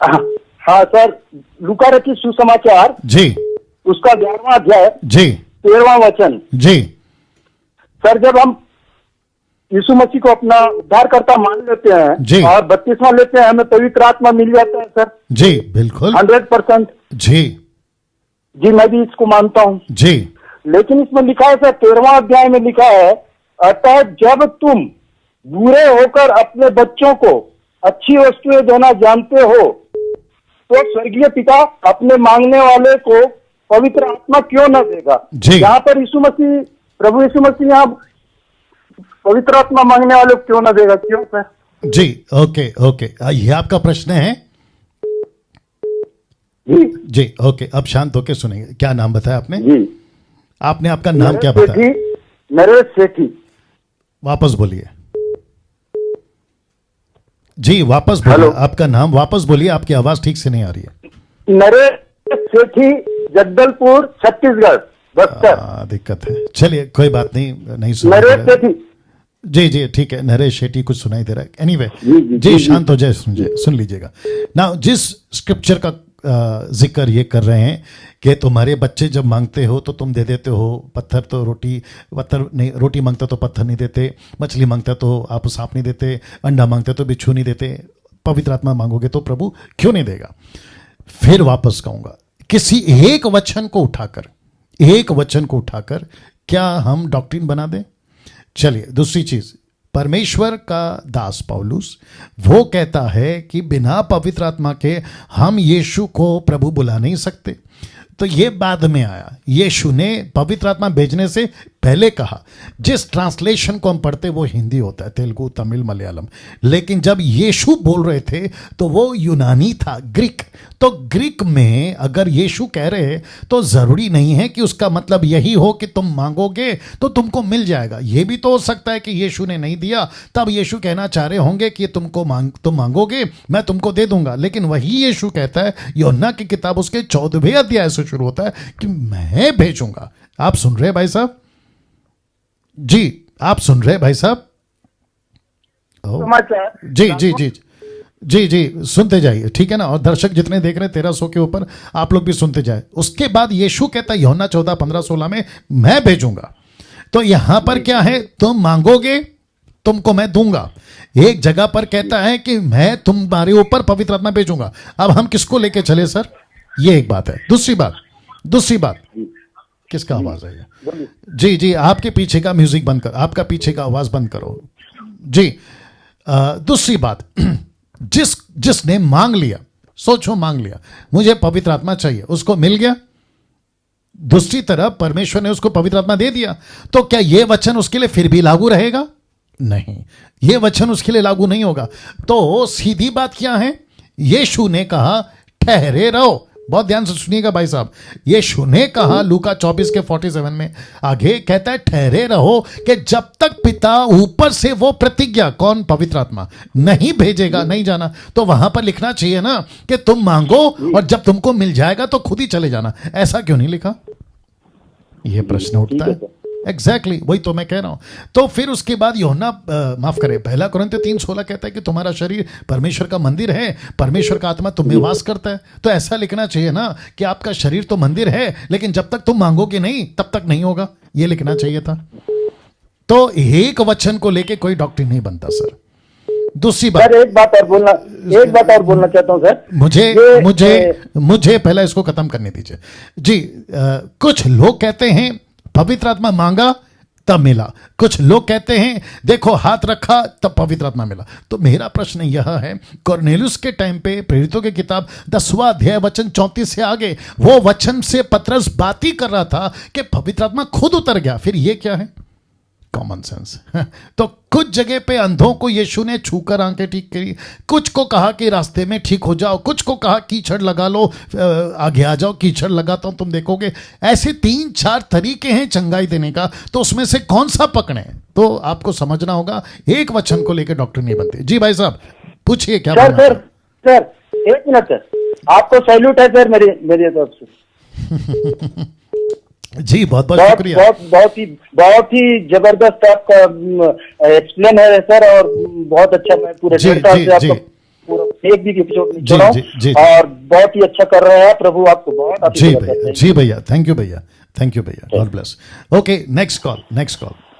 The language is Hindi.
हाँ सर, लूका रचित सुसमाचार जी, उसका 11वां अध्याय जी, 13वां वचन। जी, सर, जब हम यीशु मसीह को अपना उद्धारकर्ता मान लेते जी। हैं और बपतिस्मा लेते हैं, हमें पवित्र आत्मा मिल जाता है सर। जी, बिल्कुल, 100%। जी, जी, मैं भी इसको मानता हूँ। जी, लेकिन इसमें लिखा है सर, 13वां अध्याय में लिखा है, अतः जब तुम बुरे होकर अपने बच्चों को अच्छी वस्तुएं देना जानते हो, तो स्वर्गीय पिता अपने मांगने वाले को पवित्र आत्मा क्यों न देगा। जी। यहाँ पर यीशु मसीह, प्रभु यीशु मसीह यहाँ पवित्र आत्मा मांगने वाले को क्यों न देगा, क्यों सर? जी, ओके, ओके, ये आपका प्रश्न है। जी, जी, ओके, अब शांत होके सुनेंगे। क्या नाम बताया आपने? जी, आपने आपका नाम क्या बताया? नरेश सेठी। वापस बोलिए जी, वापस बोलिए। हेलो। आपका नाम वापस बोलिए, आपकी आवाज ठीक से नहीं आ रही है। नरेश सेठी, जगदलपुर, छत्तीसगढ़, बस्तर। दिक्कत है, चलिए कोई बात नहीं, नहीं सुना नरेश सेठी। जी, जी, ठीक है, नरेश शेट्टी कुछ सुनाई दे रहा है। एनीवे, जी, जी, शांत हो जाए, सुन लीजिएगा ना। जिस स्क्रिप्चर का जिक्र ये कर रहे हैं कि तुम्हारे बच्चे जब मांगते हो तो तुम दे देते हो पत्थर, तो रोटी, पत्थर नहीं, रोटी मांगता तो पत्थर नहीं देते, मछली मांगता तो आप सांप नहीं देते, अंडा मांगते तो बिच्छू नहीं देते, पवित्र आत्मा मांगोगे तो प्रभु क्यों नहीं देगा? फिर वापस कहूंगा, किसी एक वचन को उठाकर क्या हम डॉक्ट्रिन बना दें? चलिए, दूसरी चीज, परमेश्वर का दास पौलुस वो कहता है कि बिना पवित्र आत्मा के हम यीशु को प्रभु बुला नहीं सकते। तो ये बाद में आया, यीशु ने पवित्र आत्मा भेजने से पहले कहा। जिस ट्रांसलेशन को हम पढ़ते वो हिंदी होता है, तेलुगु, तमिल, मलयालम, लेकिन जब यीशु बोल रहे थे तो वो यूनानी था, ग्रीक। तो ग्रीक में अगर यीशु कह रहे हैं तो जरूरी नहीं है कि उसका मतलब यही हो कि तुम मांगोगे तो तुमको मिल जाएगा। ये भी तो हो सकता है कि यीशु ने नहीं दिया, तब यीशु कहना चाह रहे होंगे कि तुम मांगोगे मैं तुमको दे दूंगा। लेकिन वही यीशु कहता है, यूहन्ना की किताब उसके 14वें अध्याय से शुरू होता है कि मैं भेजूंगा। आप सुन रहे भाई साहब? जी, आप सुन रहे भाई साहब? जी, जी, जी, जी, जी, सुनते जाइए, ठीक है ना। और दर्शक जितने देख रहे हैं 1300 के ऊपर, आप लोग भी सुनते जाए। उसके बाद यीशु कहता है यूहन्ना 14, 15, 16 में, मैं भेजूंगा। तो यहां पर क्या है? तुम मांगोगे तुमको मैं दूंगा। एक जगह पर कहता है कि मैं तुम्हारे ऊपर पवित्र आत्मा भेजूंगा। अब हम किसको लेके चले सर? ये एक बात है। दूसरी बात, किसका आवाज है? जी, जी, आपके पीछे का म्यूजिक बंद करो, आपका पीछे का आवाज बंद करो। जी, दूसरी बात, जिसने मांग लिया, सोचो मांग लिया, मुझे पवित्र आत्मा चाहिए, उसको मिल गया। दूसरी तरफ परमेश्वर ने उसको पवित्र आत्मा दे दिया, तो क्या यह वचन उसके लिए फिर भी लागू रहेगा? नहीं, यह वचन उसके लिए लागू नहीं होगा। तो सीधी बात क्या है? यीशु ने कहा ठहरे रहो। बहुत ध्यान से सुनिएगा भाई साहब, यीशु ने कहा लूका 24 के 47 में, आगे कहता है ठहरे रहो कि जब तक पिता ऊपर से वो प्रतिज्ञा, कौन? पवित्र आत्मा नहीं भेजेगा, नहीं जाना। तो वहां पर लिखना चाहिए ना कि तुम मांगो और जब तुमको मिल जाएगा तो खुद ही चले जाना। ऐसा क्यों नहीं लिखा? यह प्रश्न उठता है। एग्जैक्टली वही तो मैं कह रहा हूं। तो फिर उसके बाद यूहन्ना, माफ करें, 1 कुरिन्थियों 3:16 कहता है कि तुम्हारा शरीर परमेश्वर का मंदिर है, परमेश्वर का आत्मा तुम में वास करता है। तो ऐसा लिखना चाहिए ना कि आपका शरीर तो मंदिर है, लेकिन जब तक तुम मांगोगे नहीं तब तक नहीं होगा। ये लिखना चाहिए था। तो एक वचन को लेके कोई डॉक्ट्रिन नहीं बनता सर। दूसरी बात, सर एक बात और बोलना चाहता हूं सर। मुझे पहले इसको खत्म करने दीजिए जी। कुछ लोग कहते हैं पवित्र आत्मा मांगा तब मिला, कुछ लोग कहते हैं देखो हाथ रखा तब पवित्र आत्मा मिला। तो मेरा प्रश्न यह है, कुरनेलियुस के टाइम पे प्रेरितों की किताब 10वां अध्याय वचन 34 से आगे, वो वचन से पतरस बात ही कर रहा था कि पवित्र आत्मा खुद उतर गया। फिर ये क्या है? Common sense. तो कुछ जगह पे अंधों को यीशु ने छूकर आंखें ठीक करी, कुछ को कहा कि रास्ते में ठीक हो जाओ, कुछ को कहा कीचड़ लगा लो, आगे आ जाओ, कीचड़ लगाता हूं तुम देखोगे। ऐसे 3-4 तरीके हैं चंगाई देने का, तो उसमें से कौन सा पकड़े? तो आपको समझना होगा, एक वचन को लेकर डॉक्टर नहीं बनते। जी भाई साहब पूछिए क्या? सर 1 मिनट सर, आपको सैल्यूट है सर मेरी तरफ से। जी बहुत बहुत शुक्रिया। बहुत ही जबरदस्त आपका एक्सप्लेन है सर, और बहुत अच्छा। मैं पूरे जी, जी, जी। पूरा एक भी एपिसोड नहीं जी, छोड़ा जी, जी। हूं, और बहुत ही अच्छा कर रहे हैं। प्रभु आपको बहुत जी आशीर्वाद भैया, दें। जी भैया, थैंक यू भैया, थैंक यू भैया, God bless. Okay, next call, next call.